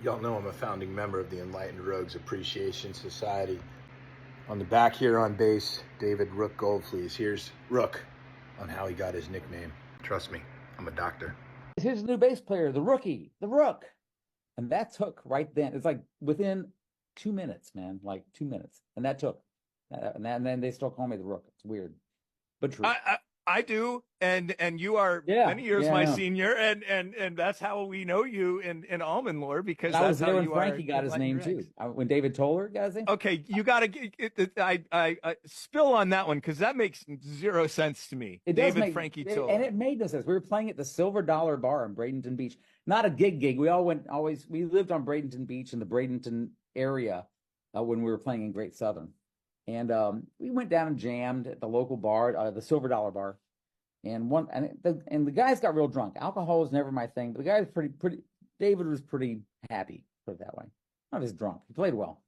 Y'all know I'm a founding member of the Enlightened Rogues Appreciation Society. On the back here on bass, David Rook Goldflies. Here's Rook on how he got his nickname. Trust me, I'm a doctor. Here's the new bass player, the rookie, the Rook. And that took right then. It's like within 2 minutes, man, like 2 minutes. And that took. And then they still call me the Rook. It's weird, but true. I do, and you are many years my senior, and that's how we know you in Allman lore, because I was that's there how when you Frankie got his name too. When David Toller got his name. Okay, you got to I spill on that one, because that makes zero sense to me. It David does make, Frankie Toller, and it made no sense. We were playing at the $Silver Bar in Bradenton Beach, not a gig. We lived on Bradenton Beach in the Bradenton area when we were playing in Great Southern. And we went down and jammed at the local bar, the $Silver Bar, and the guys got real drunk. Alcohol was never my thing, but the guy was pretty. David was pretty happy, put it that way. Not as drunk. He played well,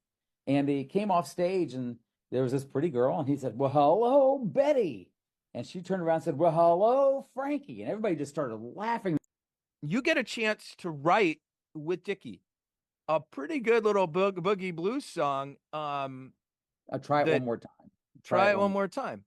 and he came off stage, and there was this pretty girl, and he said, "Well, hello, Betty," and she turned around and said, "Well, hello, Frankie," and everybody just started laughing. You get a chance to write with Dickie a pretty good little boogie blues song. I'll try it one more time. Try it one more time.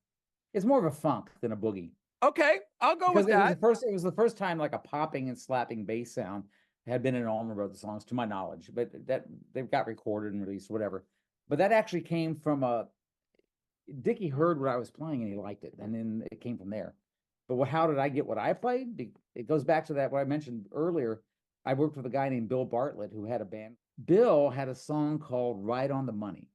It's more of a funk than a boogie. Okay, I'll go with that. It was the first time like a popping and slapping bass sound had been in Allman Brothers songs, to my knowledge. But that they've got recorded and released, whatever. But that actually came from Dickie heard what I was playing and he liked it, and then it came from there. But how did I get what I played? It goes back to that what I mentioned earlier. I worked with a guy named Bill Bartlett who had a band. Bill had a song called "Right on the Money."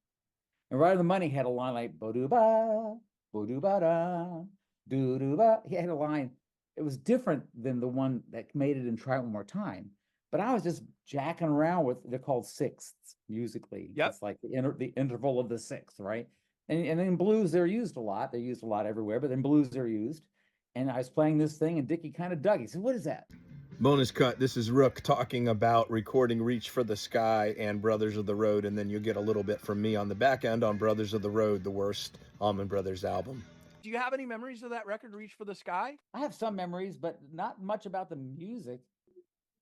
And "Right on the Money" had a line like "Bo-do-ba, bo-do-ba-da, do-do-ba." He had a line. It was different than the one that made it in "Try It One More Time." But I was just jacking around with. They're called sixths musically. Yep. It's like the interval of the sixth, right? And in blues they're used a lot. They're used a lot everywhere, but in blues they're used. And I was playing this thing, and Dickie kind of dug. He said, "What is that?" Bonus cut. This is Rook talking about recording Reach for the Sky and Brothers of the Road, and then you'll get a little bit from me on the back end on Brothers of the Road, the worst Allman Brothers album. Do you have any memories of that record, Reach for the Sky? I have some memories, but not much about the music.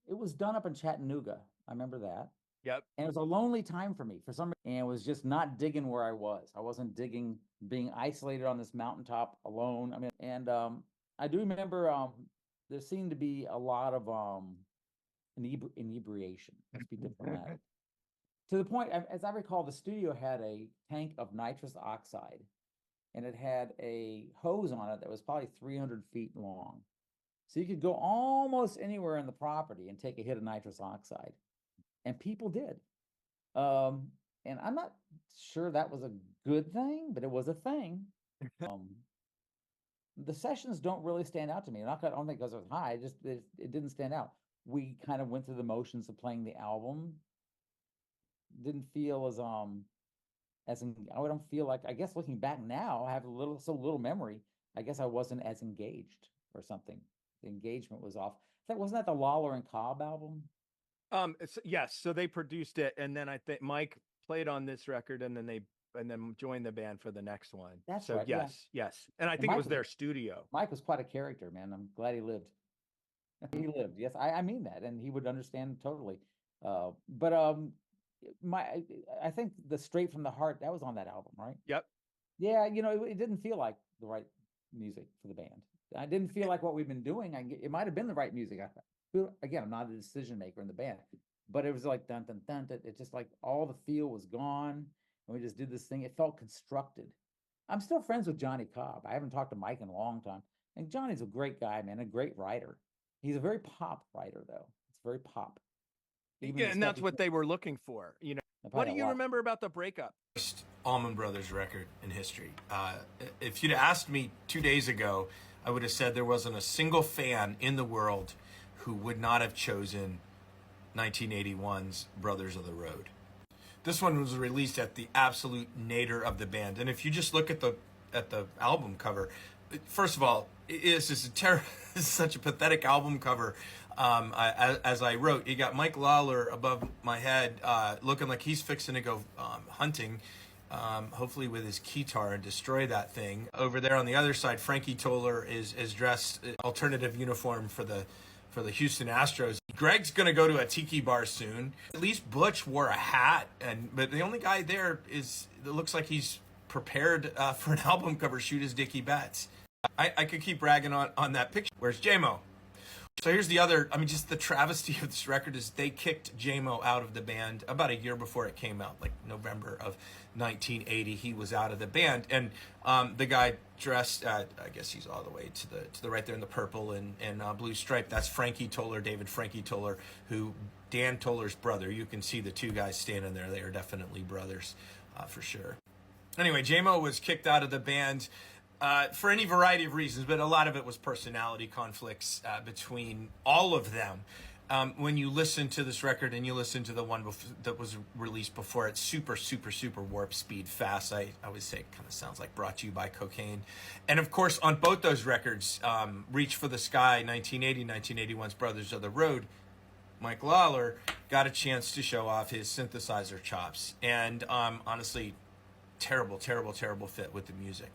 It was done up in Chattanooga. I remember that. Yep. And it was a lonely time for me for some reason. And it was just not digging where I was. I wasn't digging being isolated on this mountaintop alone. I mean, and I do remember there seemed to be a lot of inebriation. Let's be diplomatic. To the point, as I recall, the studio had a tank of nitrous oxide, and it had a hose on it that was probably 300 feet long. So you could go almost anywhere in the property and take a hit of nitrous oxide. And people did. And I'm not sure that was a good thing, but it was a thing. The sessions don't really stand out to me. I don't think because it was high, it didn't stand out. We kind of went through the motions of playing the album. Didn't feel as I don't feel like, I guess looking back now, I have so little memory. I guess I wasn't as engaged or something. The engagement was off. Wasn't that the Lawler and Cobb album? Yes. So they produced it, and then I think Mike played on this record, and then joined the band for the next one. That's so right. Yes. And I think Mike, it was their studio. Mike was quite a character, man. I'm glad he lived. He lived. Yes, I mean that, and he would understand totally. But I think the Straight from the Heart, that was on that album, right? Yep. Yeah, it didn't feel like the right music for the band. I didn't feel like what we've been doing. It might have been the right music. Again, I'm not a decision maker in the band, but it was like dun dun dun. It's just like all the feel was gone, and we just did this thing. It felt constructed. I'm still friends with Johnny Cobb. I haven't talked to Mike in a long time, and Johnny's a great guy, man, a great writer. He's a very pop writer, though. It's very pop. Yeah, and that's what they were looking for. What do you remember about the breakup? First Allman Brothers record in history. If you'd asked me 2 days ago, I would have said there wasn't a single fan in the world who would not have chosen 1981's Brothers of the Road. This one was released at the absolute nadir of the band. And if you just look at the album cover, first of all, it's just such a pathetic album cover. As I wrote, you got Mike Lawler above my head, looking like he's fixing to go hunting, hopefully with his keytar, and destroy that thing. Over there on the other side, Frankie Toller is dressed alternative uniform for the Houston Astros. Greg's gonna go to a tiki bar soon. At least Butch wore a hat, but the only guy there that looks like he's prepared for an album cover shoot is Dickie Betts. I could keep bragging on that picture. Where's J-Mo? So here's the other, just the travesty of this record is they kicked J-Mo out of the band about a year before it came out, like November of 1980. He was out of the band, and the guy dressed, I guess he's all the way to the right there in the purple and blue stripe. That's Frankie Toller, David Frankie Toller, who Dan Toller's brother. You can see the two guys standing there. They are definitely brothers, for sure. Anyway, J-Mo was kicked out of the band for any variety of reasons, but a lot of it was personality conflicts between all of them. When you listen to this record and you listen to the one that was released before it, super, super, super warp speed fast. I always say it kind of sounds like brought to you by cocaine. And of course, on both those records, Reach for the Sky, 1980, 1981's Brothers of the Road, Mike Lawler got a chance to show off his synthesizer chops. And honestly, terrible, terrible, terrible fit with the music.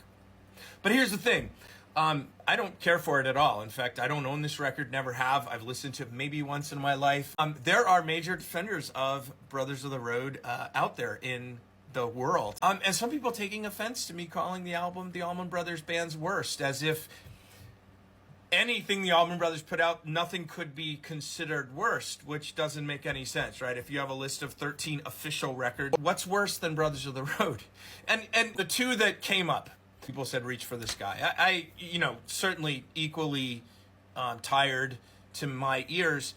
But here's the thing. I don't care for it at all. In fact, I don't own this record, never have. I've listened to it maybe once in my life. There are major defenders of Brothers of the Road out there in the world. And some people taking offense to me calling the album the Allman Brothers Band's worst, as if anything the Allman Brothers put out, nothing could be considered worst, which doesn't make any sense, right? If you have a list of 13 official records, what's worse than Brothers of the Road? And the two that came up, people said Reach for the Sky. I certainly equally tired to my ears,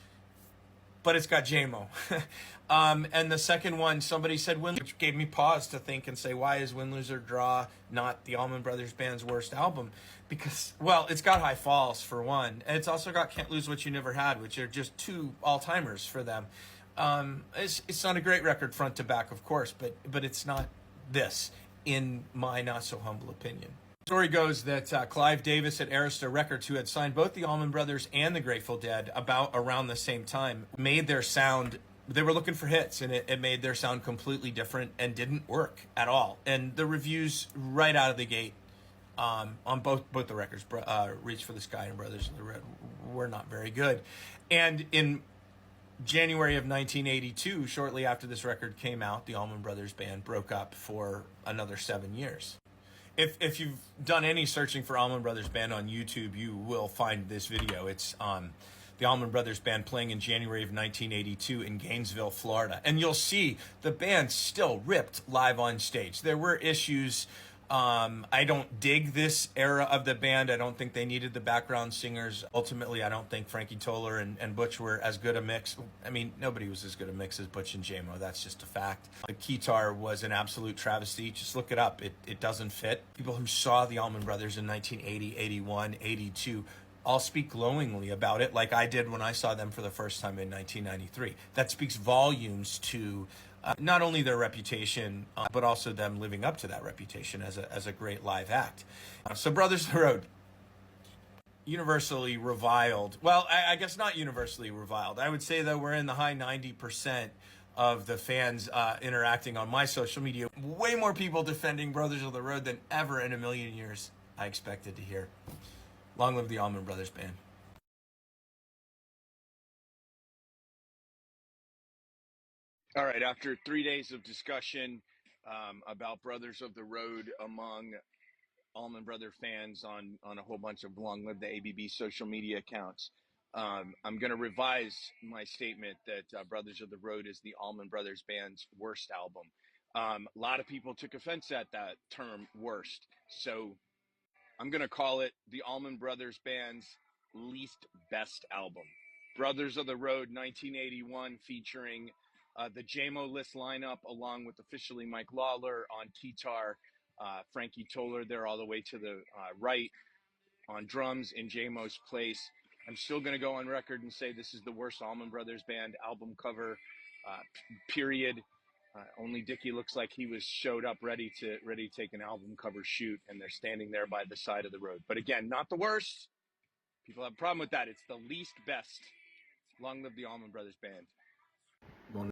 but it's got J-Mo. And the second one, somebody said Win, which gave me pause to think and say, why is Win, Lose, or Draw not the Allman Brothers Band's worst album? Because, well, it's got High Falls, for one. And it's also got Can't Lose What You Never Had, which are just two all-timers for them. It's not a great record front to back, of course, but it's not this, in my not-so-humble opinion. The story goes that Clive Davis at Arista Records, who had signed both the Allman Brothers and the Grateful Dead about around the same time, made their sound, they were looking for hits, and it made their sound completely different and didn't work at all. And the reviews right out of the gate on both the records, Reach for the Sky and Brothers of the Road, were not very good. And in January of 1982, shortly after this record came out, the Allman Brothers Band broke up for another 7 years. If you've done any searching for Allman Brothers Band on YouTube, you will find this video. It's the Allman Brothers Band playing in January of 1982 in Gainesville, Florida. And you'll see the band still ripped live on stage. There were issues. I don't dig this era of the band. I don't think they needed the background singers. Ultimately, I don't think Frankie Toller and Butch were as good a mix. I mean, nobody was as good a mix as Butch and J-Mo. That's just a fact. The guitar was an absolute travesty. Just look it up. It doesn't fit. People who saw the Allman Brothers in 1980, 81, 82 all speak glowingly about it, like I did when I saw them for the first time in 1993. That speaks volumes to not only their reputation, but also them living up to that reputation as a great live act. So Brothers of the Road, universally reviled. Well, I guess not universally reviled. I would say that we're in the high 90% of the fans interacting on my social media. Way more people defending Brothers of the Road than ever in a million years I expected to hear. Long live the Allman Brothers Band. All right, after 3 days of discussion about Brothers of the Road among Allman Brother fans on a whole bunch of Long Live the ABB social media accounts, I'm going to revise my statement that Brothers of the Road is the Allman Brothers Band's worst album. A lot of people took offense at that term, worst. So I'm going to call it the Allman Brothers Band's least best album. Brothers of the Road 1981, featuring the J-Mo list lineup, along with officially Mike Lawler on guitar, Frankie Toller there all the way to the right on drums in J-Mo's place. I'm still going to go on record and say this is the worst Allman Brothers Band album cover, period. Only Dickie looks like he showed up ready to take an album cover shoot, and they're standing there by the side of the road. But again, not the worst. People have a problem with that. It's the least best. Long live the Allman Brothers Band.